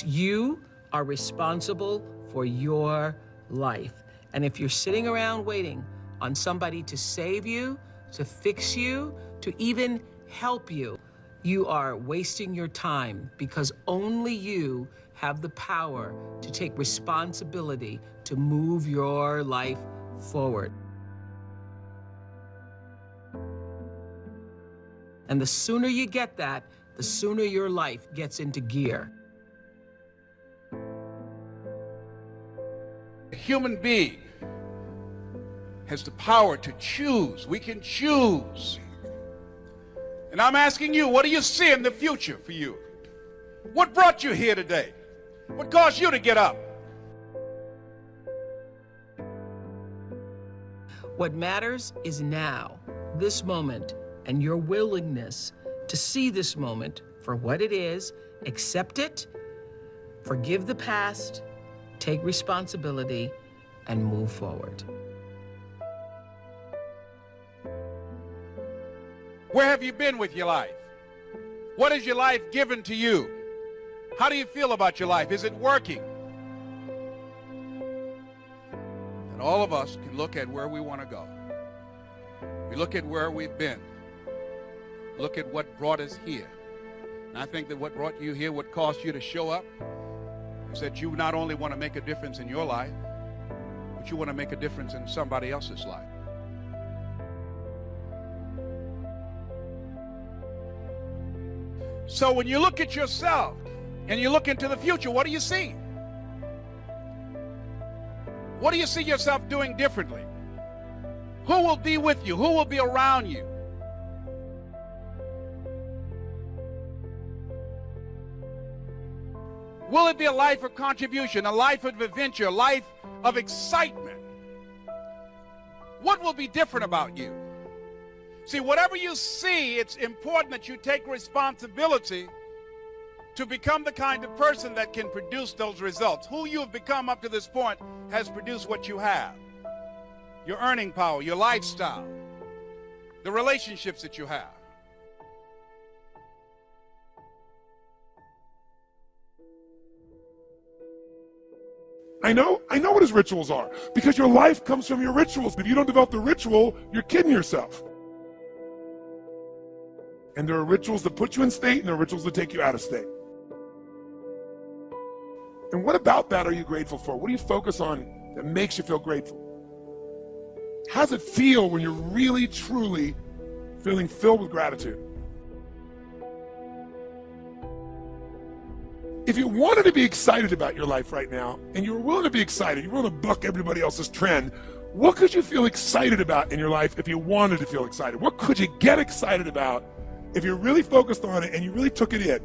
You are responsible for your life. And if you're sitting around waiting on somebody to save you, to fix you, to even help you, you are wasting your time, because only you have the power to take responsibility to move your life forward. And the sooner you get that, the sooner your life gets into gear. A human being has the power to choose. We can choose. And I'm asking you, what do you see in the future for you? What brought you here today? What caused you to get up? What matters is now, this moment, and your willingness to see this moment for what it is, accept it, forgive the past, take responsibility, and move forward. Where have you been with your life? What has your life given to you? How do you feel about your life? Is it working? And all of us can look at where we want to go. We look at where we've been. Look at what brought us here. And I think that what brought you here, what caused you to show up, is that you not only want to make a difference in your life, but you want to make a difference in somebody else's life. So when you look at yourself and you look into the future, what do you see? What do you see yourself doing differently? Who will be with you? Who will be around you? Will it be a life of contribution, a life of adventure, a life of excitement? What will be different about you? See, whatever you see, it's important that you take responsibility to become the kind of person that can produce those results. Who you have become up to this point has produced what you have. Your earning power, your lifestyle, the relationships that you have. I know what his rituals are, because your life comes from your rituals. If you don't develop the ritual, you're kidding yourself. And there are rituals that put you in state, and there are rituals that take you out of state. And what about that are you grateful for? What do you focus on that makes you feel grateful? How does it feel when you're really, truly feeling filled with gratitude? If you wanted to be excited about your life right now, and you were willing to be excited, you're willing to buck everybody else's trend, what could you feel excited about in your life if you wanted to feel excited? What could you get excited about if you're really focused on it and you really took it in?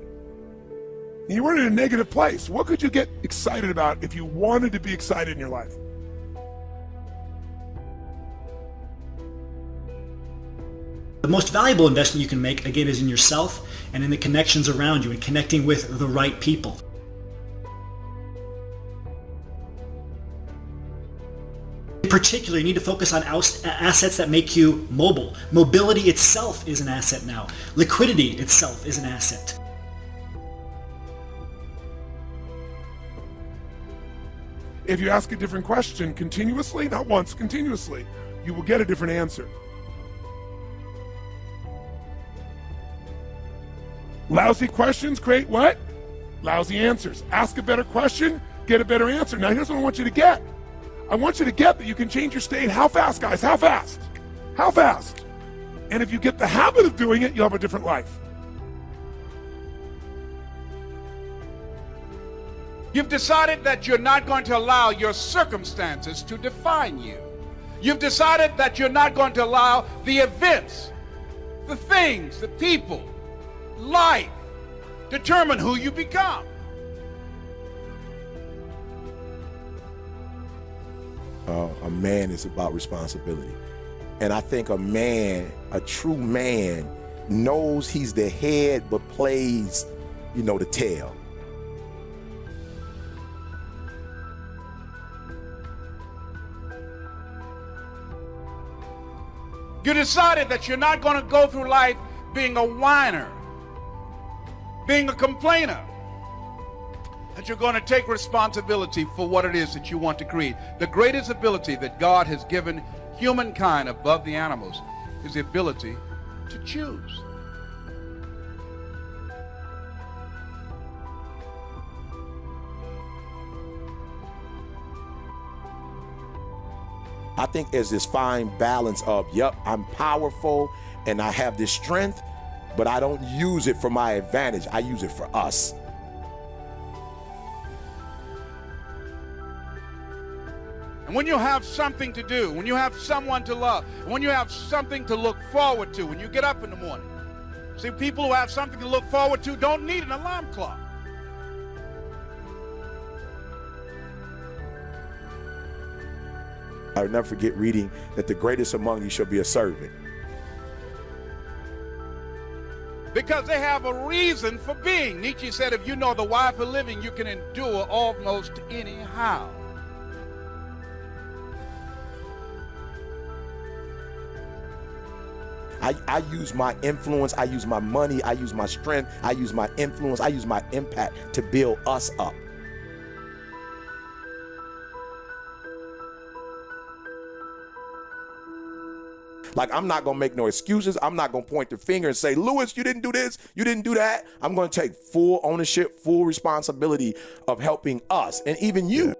And you weren't in a negative place. What could you get excited about if you wanted to be excited in your life? The most valuable investment you can make, again, is in yourself and in the connections around you and connecting with the right people. In particular, you need to focus on assets that make you mobile. Mobility itself is an asset now. Liquidity itself is an asset. If you ask a different question continuously, not once, continuously, you will get a different answer. Lousy questions create what? Lousy answers. Ask a better question, get a better answer. Now here's what I want you to get. I want you to get that you can change your state. How fast, guys? How fast? How fast? And if you get the habit of doing it, you'll have a different life. You've decided that you're not going to allow your circumstances to define you. You've decided that you're not going to allow the events, the things, the people, life determine who you become. A man is about responsibility. And I think a man, a true man, knows he's the head but plays, the tail. You decided that you're not going to go through life being a whiner, being a complainer. that you're going to take responsibility for what it is that you want to create. The greatest ability that God has given humankind above the animals is the ability to choose. I think there's this fine balance of, yep, I'm powerful and I have this strength, but I don't use it for my advantage. I use it for us. And when you have something to do, when you have someone to love, when you have something to look forward to, when you get up in the morning, see, people who have something to look forward to don't need an alarm clock. I'll never forget reading that the greatest among you shall be a servant. Because they have a reason for being. Nietzsche said, if you know the why for living, you can endure almost anyhow. I use my influence, I use my money, I use my strength, I use my influence, I use my impact to build us up. Like, I'm not gonna make no excuses. I'm not gonna point the finger and say, Lewis, you didn't do this, you didn't do that. I'm gonna take full ownership, full responsibility of helping us and even you.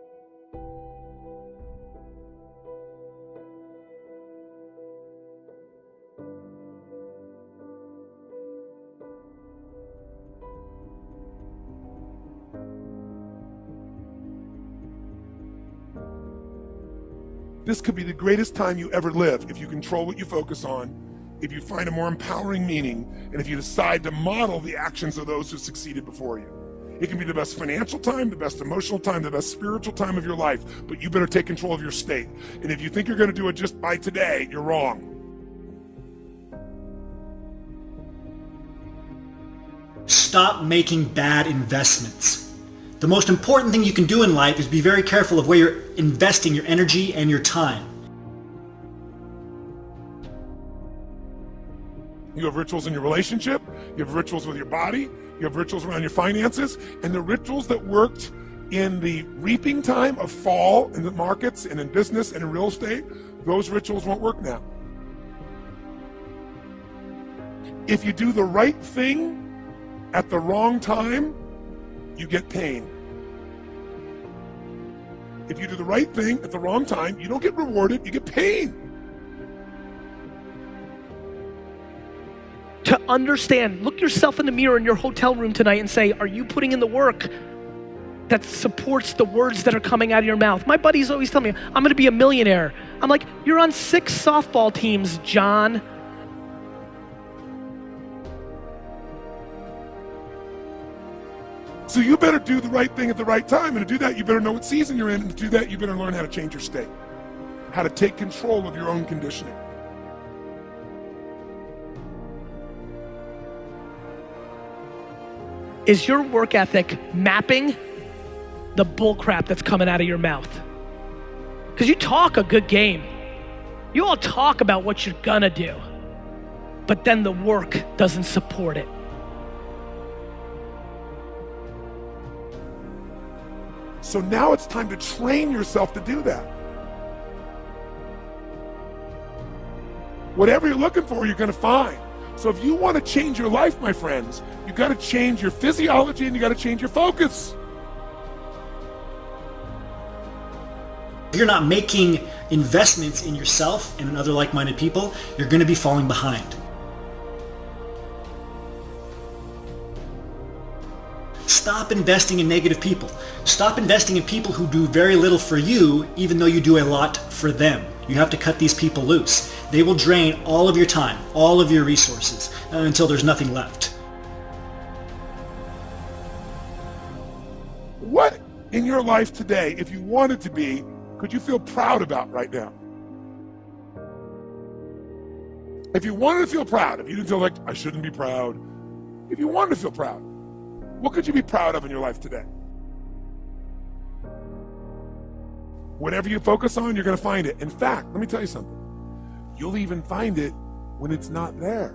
This could be the greatest time you ever live if you control what you focus on, if you find a more empowering meaning, and if you decide to model the actions of those who succeeded before you. It can be the best financial time, the best emotional time, the best spiritual time of your life, but you better take control of your state. And if you think you're going to do it just by today, you're wrong. Stop making bad investments. The most important thing you can do in life is be very careful of where you're investing your energy and your time. You have rituals in your relationship, you have rituals with your body, you have rituals around your finances, and the rituals that worked in the reaping time of fall in the markets and in business and in real estate, those rituals won't work now. If you do the right thing at the wrong time, you get pain. If you do the right thing at the wrong time, you don't get rewarded, you get pain. To understand, look yourself in the mirror in your hotel room tonight and say, are you putting in the work that supports the words that are coming out of your mouth? My buddies always tell me, I'm gonna be a millionaire. I'm like, you're on 6 softball teams, John. So you better do the right thing at the right time, and to do that, you better know what season you're in, and to do that, you better learn how to change your state, how to take control of your own conditioning. Is your work ethic mapping the bull crap that's coming out of your mouth? Because you talk a good game. You all talk about what you're gonna do, but then the work doesn't support it. So now it's time to train yourself to do that. Whatever you're looking for, you're gonna find. So if you want to change your life, my friends, you got to change your physiology and you got to change your focus. If you're not making investments in yourself and in other like-minded people, you're going to be falling behind. Stop investing in negative people. Stop investing in people who do very little for you, even though you do a lot for them. You have to cut these people loose. They will drain all of your time, all of your resources, until there's nothing left. What in your life today, if you wanted to be, could you feel proud about right now? If you wanted to feel proud, if you didn't feel like, I shouldn't be proud, if you wanted to feel proud, what could you be proud of in your life today? Whatever you focus on, you're going to find it. In fact, let me tell you something. You'll even find it when it's not there.